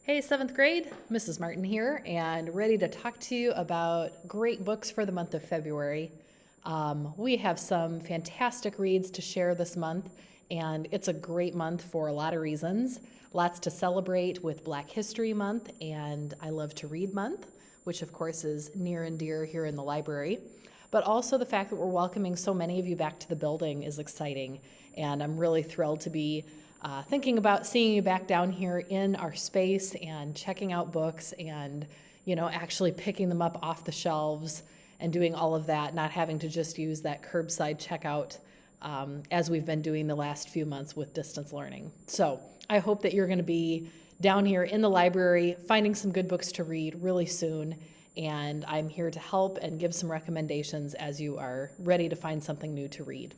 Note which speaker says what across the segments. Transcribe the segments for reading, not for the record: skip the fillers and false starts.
Speaker 1: Hey, 7th grade, Mrs. Martin here, and ready to talk to you about great books for the month of February. We have some fantastic reads to share this month, and it's a great month for a lot of reasons. Lots to celebrate with Black History Month and I Love to Read Month, which of course is near and dear here in the library. But also the fact that we're welcoming so many of you back to the building is exciting, and I'm really thrilled to be thinking about seeing you back down here in our space and checking out books and, actually picking them up off the shelves and doing all of that, not having to just use that curbside checkout as we've been doing the last few months with distance learning. So I hope that you're going to be down here in the library finding some good books to read really soon. And I'm here to help and give some recommendations as you are ready to find something new to read.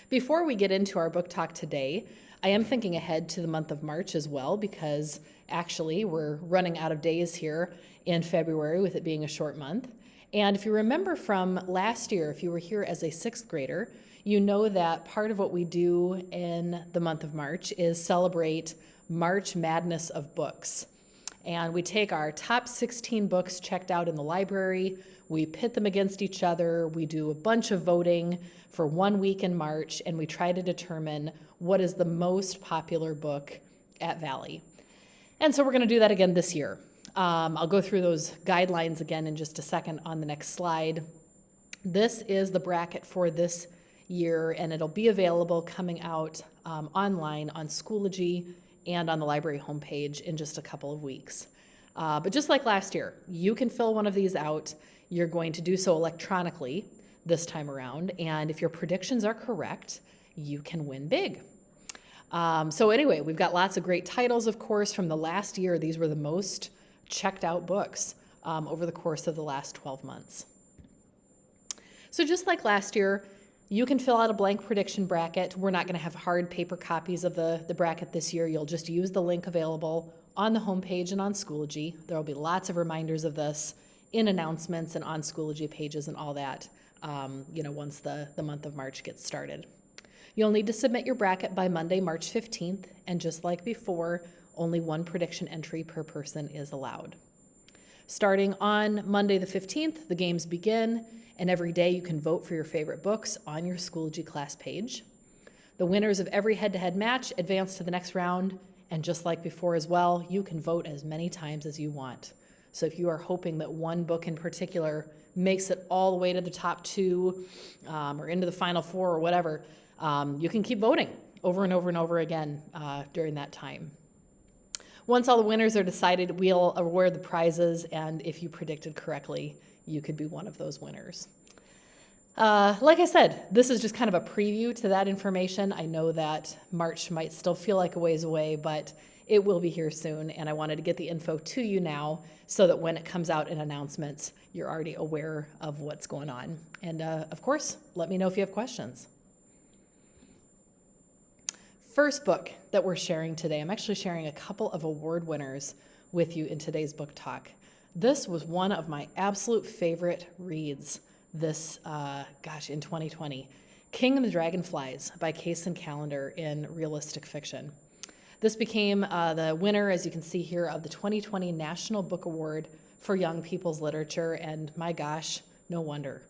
Speaker 1: Before we get into our book talk today, I am thinking ahead to the month of March as well, because actually we're running out of days here in February with it being a short month. And if you remember from last year, if you were here as a 6th grader, you know that part of what we do in the month of March is celebrate March Madness of books. And we take our top 16 books checked out in the library, we pit them against each other, we do a bunch of voting for 1 week in March, and we try to determine what is the most popular book at Valley. And so we're going to do that again this year. I'll go through those guidelines again in just a second on the next slide. This is the bracket for this year, and it'll be available coming out online on Schoology and on the library homepage in just a couple of weeks. But just like last year, you can fill one of these out. You're going to do so electronically this time around, and if your predictions are correct, you can win big. So anyway, we've got lots of great titles, of course, from the last year. These were the most checked out books over the course of the last 12 months. So just like last year, you can fill out a blank prediction bracket. We're not going to have hard paper copies of the bracket this year. You'll just use the link available on the homepage and on Schoology. There will be lots of reminders of this in announcements and on Schoology pages and all that, once the month of March gets started. You'll need to submit your bracket by Monday, March 15th, and just like before, only one prediction entry per person is allowed. Starting on Monday the 15th, the games begin, and every day you can vote for your favorite books on your Schoology class page. The winners of every head-to-head match advance to the next round, and just like before as well, you can vote as many times as you want. So if you are hoping that one book in particular makes it all the way to the top 2 or into the final 4 or whatever, you can keep voting over and over and over again during that time. Once all the winners are decided, we'll award the prizes, and if you predicted correctly, you could be one of those winners. Like I said, this is just kind of a preview to that information. I know that March might still feel like a ways away, but it will be here soon, and I wanted to get the info to you now so that when it comes out in announcements, you're already aware of what's going on. And of course, let me know if you have questions. First book that we're sharing today, I'm actually sharing a couple of award winners with you in today's book talk. This was one of my absolute favorite reads this, in 2020. King and the Dragonflies by Kaysen Callender in realistic fiction. This became the winner, as you can see here, of the 2020 National Book Award for Young People's Literature, and my gosh, no wonder.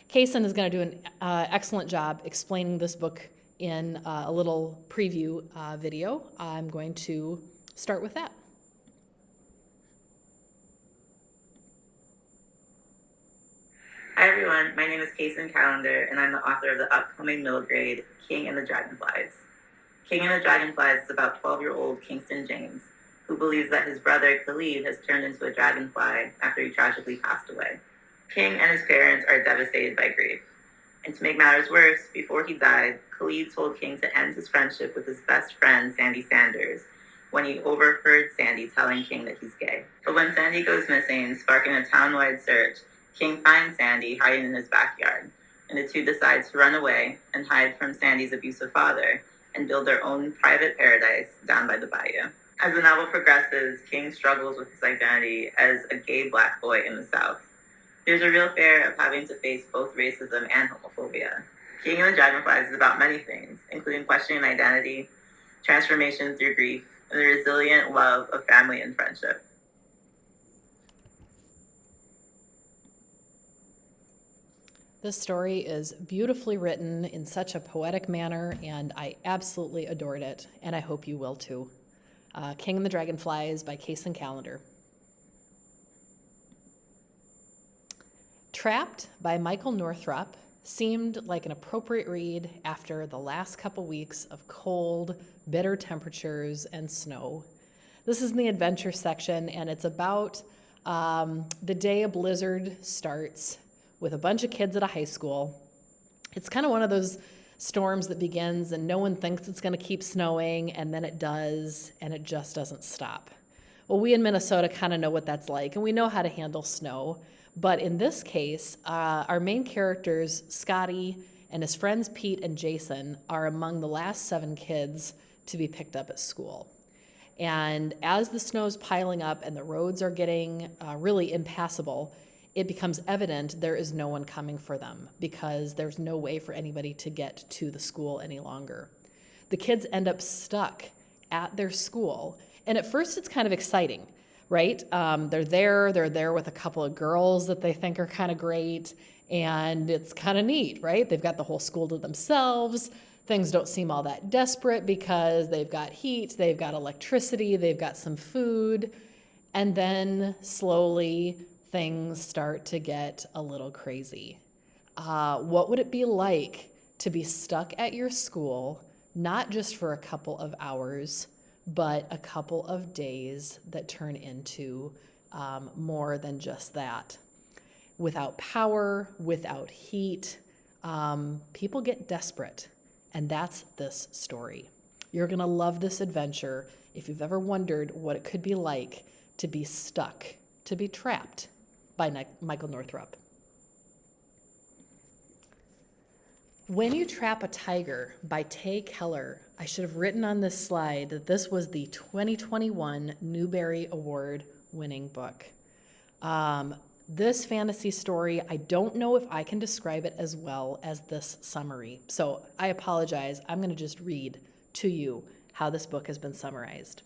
Speaker 1: Kaysen is going to do an excellent job explaining this book in a little preview video. I'm going to start with that.
Speaker 2: Hi everyone, my name is Kaysen Callender, and I'm the author of the upcoming middle grade King and the Dragonflies. King and the Dragonflies is about 12-year-old Kingston James, who believes that his brother Khalid has turned into a dragonfly after he tragically passed away. King and his parents are devastated by grief. And to make matters worse, before he died, Khalid told King to end his friendship with his best friend, Sandy Sanders, when he overheard Sandy telling King that he's gay. But when Sandy goes missing, sparking a town-wide search, King finds Sandy hiding in his backyard, and the two decide to run away and hide from Sandy's abusive father and build their own private paradise down by the bayou. As the novel progresses, King struggles with his identity as a gay Black boy in the South. There's a real fear of having to face both racism and homophobia. King and the Dragonflies is about many things, including questioning identity, transformation through grief, and the resilient love of family and friendship.
Speaker 1: This story is beautifully written in such a poetic manner, and I absolutely adored it, and I hope you will too. King and the Dragonflies by Kaysen Callender. Trapped by Michael Northrop seemed like an appropriate read after the last couple weeks of cold, bitter temperatures and snow. This is in the adventure section, and it's about the day a blizzard starts with a bunch of kids at a high school. It's kind of one of those storms that begins and no one thinks it's going to keep snowing, and then it does, and it just doesn't stop. Well, we in Minnesota kind of know what that's like, and we know how to handle snow. But in this case, our main characters, Scotty and his friends Pete and Jason, are among the last 7 kids to be picked up at school. And as the snow's piling up and the roads are getting really impassable, it becomes evident there is no one coming for them because there's no way for anybody to get to the school any longer. The kids end up stuck at their school, and at first it's kind of exciting, right? They're there with a couple of girls that they think are kind of great, and it's kind of neat, right? They've got the whole school to themselves. Things don't seem all that desperate because they've got heat, they've got electricity, they've got some food, and then slowly things start to get a little crazy. What would it be like to be stuck at your school, not just for a couple of hours, but a couple of days that turn into more than just that? Without power, without heat, people get desperate, and that's this story. You're gonna love this adventure if you've ever wondered what it could be like to be stuck, to be trapped, by Michael Northrop. When You Trap a Tiger by Tay Keller. I should have written on this slide that this was the 2021 Newbery Award winning book. This fantasy story, I don't know if I can describe it as well as this summary. So I apologize. I'm going to just read to you how this book has been summarized.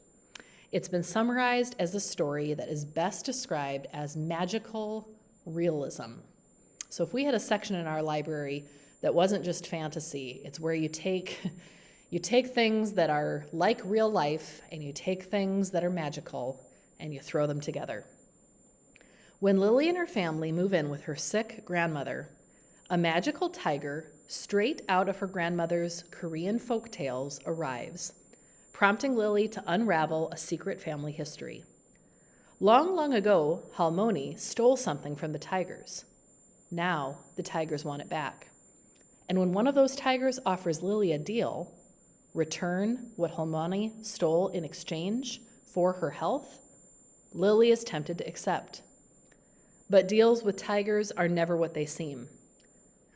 Speaker 1: It's been summarized as a story that is best described as magical realism. So if we had a section in our library that wasn't just fantasy, it's where you take things that are like real life and you take things that are magical and you throw them together. When Lily and her family move in with her sick grandmother, a magical tiger straight out of her grandmother's Korean folk tales arrives, prompting Lily to unravel a secret family history. Long, long ago, Halmoni stole something from the tigers. Now, the tigers want it back. And when one of those tigers offers Lily a deal, return what Halmoni stole in exchange for her health, Lily is tempted to accept. But deals with tigers are never what they seem.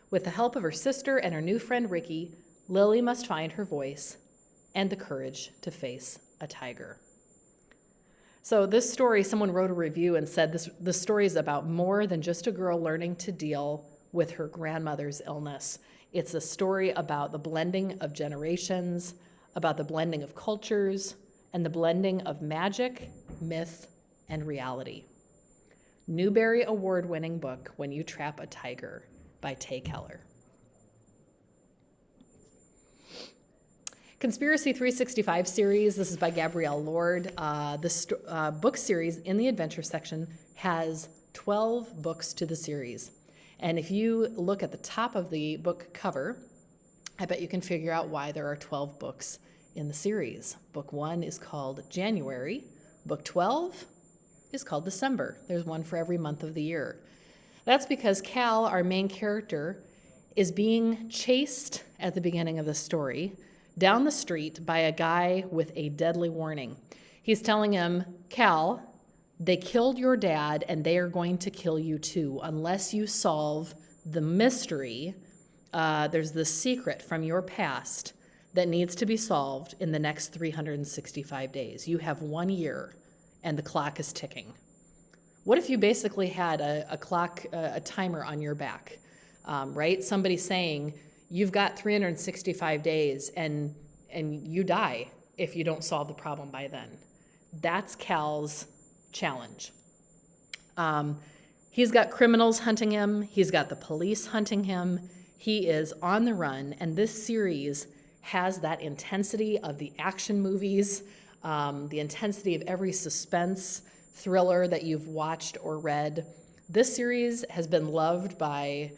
Speaker 1: With the help of her sister and her new friend Ricky, Lily must find her voice and the courage to face a tiger. So this story, someone wrote a review and said this story is about more than just a girl learning to deal with her grandmother's illness. It's a story about the blending of generations, about the blending of cultures, and the blending of magic, myth, and reality. Newbery Award-winning book, When You Trap a Tiger by Tay Keller. Conspiracy 365 series, this is by Gabrielle Lord. This book series in the adventure section has 12 books to the series. And if you look at the top of the book cover, I bet you can figure out why there are 12 books in the series. Book 1 is called January. Book 12 is called December. There's one for every month of the year. That's because Cal, our main character, is being chased at the beginning of the story down the street by a guy with a deadly warning. He's telling him, Cal, they killed your dad and they are going to kill you too unless you solve the mystery. There's this secret from your past that needs to be solved in the next 365 days. You have 1 year and the clock is ticking. What if you basically had a clock, a timer on your back, right? Somebody saying, you've got 365 days and you die if you don't solve the problem by then. That's Cal's challenge. He's got criminals hunting him. He's got the police hunting him. He is on the run, and this series has that intensity of the action movies, the intensity of every suspense thriller that you've watched or read. This series has been loved by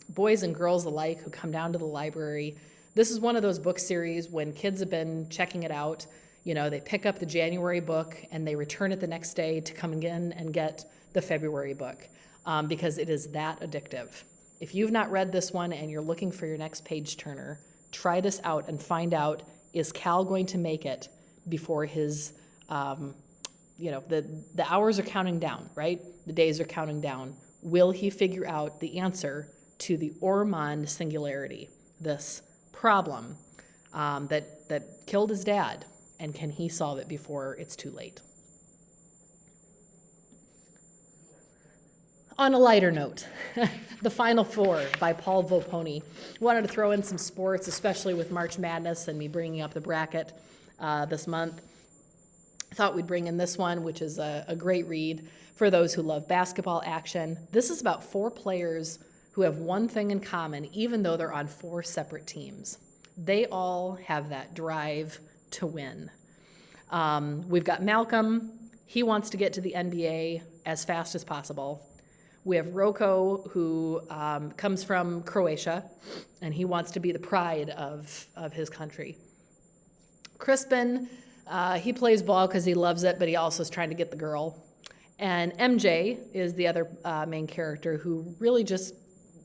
Speaker 1: boys and girls alike who come down to the library. This is one of those book series when kids have been checking it out. They pick up the January book and they return it the next day to come again and get the February book because it is that addictive. If you've not read this one and you're looking for your next page turner, try this out and find out, is Cal going to make it before his, the hours are counting down, right? The days are counting down. Will he figure out the answer to the Ormond singularity, this problem that killed his dad, and can he solve it before it's too late? On a lighter note, The Final Four by Paul Voponi. Wanted to throw in some sports, especially with March Madness and me bringing up the bracket this month. I thought we'd bring in this one, which is a great read for those who love basketball action. This is about 4 players who have one thing in common, even though they're on 4 separate teams. They all have that drive to win. We've got Malcolm. He wants to get to the NBA as fast as possible. We have Rocco, who comes from Croatia, and he wants to be the pride of his country. Crispin, he plays ball because he loves it, but he also is trying to get the girl. And MJ is the other main character who really just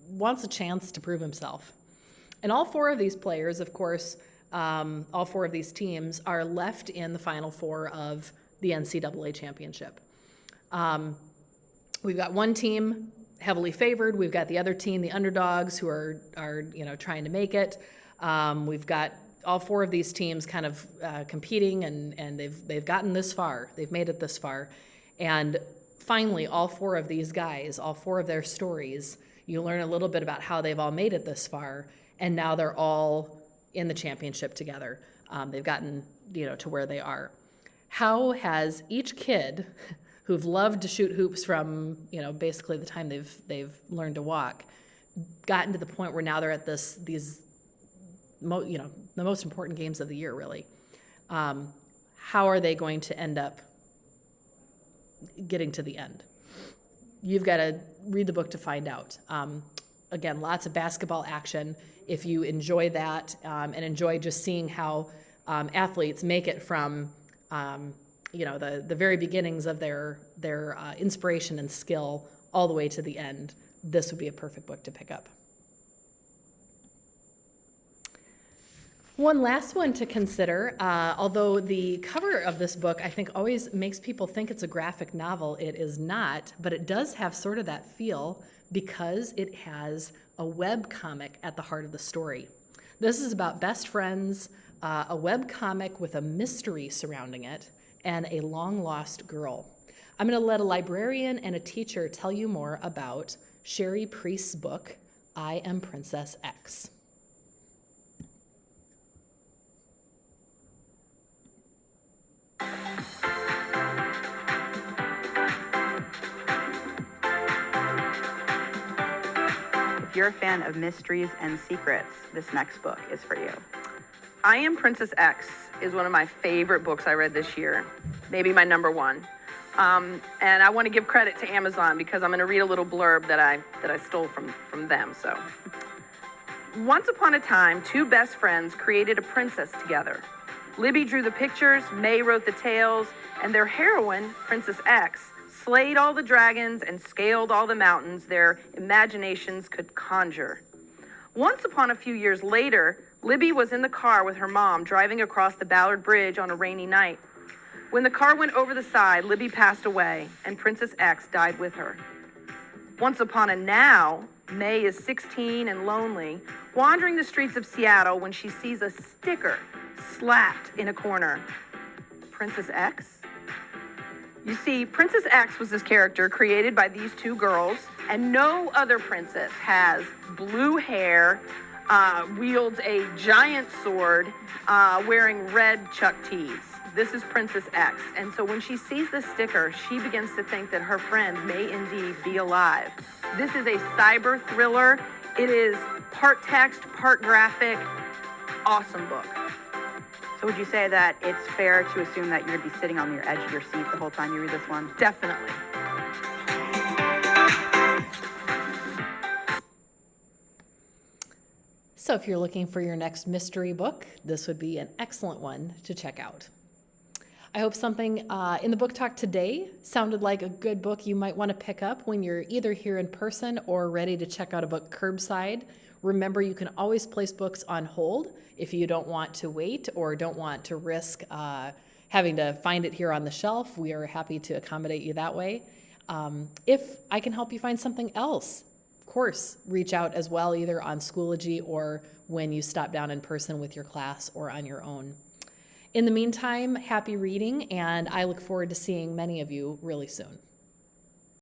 Speaker 1: wants a chance to prove himself. And all 4 of these players, of course, all 4 of these teams are left in the Final Four of the NCAA championship. We've got one team heavily favored. We've got the other team, the underdogs, who are trying to make it. We've got all 4 of these teams kind of competing, and they've gotten this far. They've made it this far. And finally, all 4 of these guys, all 4 of their stories, you learn a little bit about how they've all made it this far, and now they're all in the championship together. They've gotten to where they are. How has each kid who've loved to shoot hoops from basically the time they've learned to walk, gotten to the point where now they're at the most important games of the year, really? How are they going to end up getting to the end? You've got to read the book to find out. Again, lots of basketball action. If you enjoy that and enjoy just seeing how athletes make it from the very beginnings of their inspiration and skill all the way to the end, this would be a perfect book to pick up. One last one to consider, although the cover of this book I think always makes people think it's a graphic novel. It is not, but it does have sort of that feel because it has a web comic at the heart of the story. This is about best friends, a web comic with a mystery surrounding it, and a long-lost girl. I'm going to let a librarian and a teacher tell you more about Sherry Priest's book, I Am Princess X.
Speaker 3: If you're a fan of mysteries and secrets, this next book is for you. I Am Princess X is one of my favorite books I read this year, maybe my number 1. And I want to give credit to Amazon because I'm going to read a little blurb that I stole from them. So, once upon a time, 2 best friends created a princess together. Libby drew the pictures, May wrote the tales, and their heroine, Princess X, slayed all the dragons and scaled all the mountains their imaginations could conjure. Once upon a few years later, Libby was in the car with her mom driving across the Ballard Bridge on a rainy night. When the car went over the side, Libby passed away, and Princess X died with her. Once upon a now, May is 16 and lonely, wandering the streets of Seattle when she sees a sticker slapped in a corner. Princess X? You see, Princess X was this character created by these 2 girls, and no other princess has blue hair, wields a giant sword, wearing red Chuck tees. This is Princess X. And so when she sees this sticker, she begins to think that her friend may indeed be alive. This is a cyber thriller. It is part text, part graphic. Awesome book.
Speaker 4: So would you say that it's fair to assume that you're going to be sitting on your edge of your seat the whole time you read this one?
Speaker 3: Definitely.
Speaker 1: So if you're looking for your next mystery book, this would be an excellent one to check out. I hope something in the book talk today sounded like a good book you might want to pick up when you're either here in person or ready to check out a book curbside. Remember, you can always place books on hold if you don't want to wait or don't want to risk having to find it here on the shelf. We are happy to accommodate you that way. If I can help you find something else, of course, reach out as well, either on Schoology or when you stop down in person with your class or on your own. In the meantime, happy reading, and I look forward to seeing many of you really soon.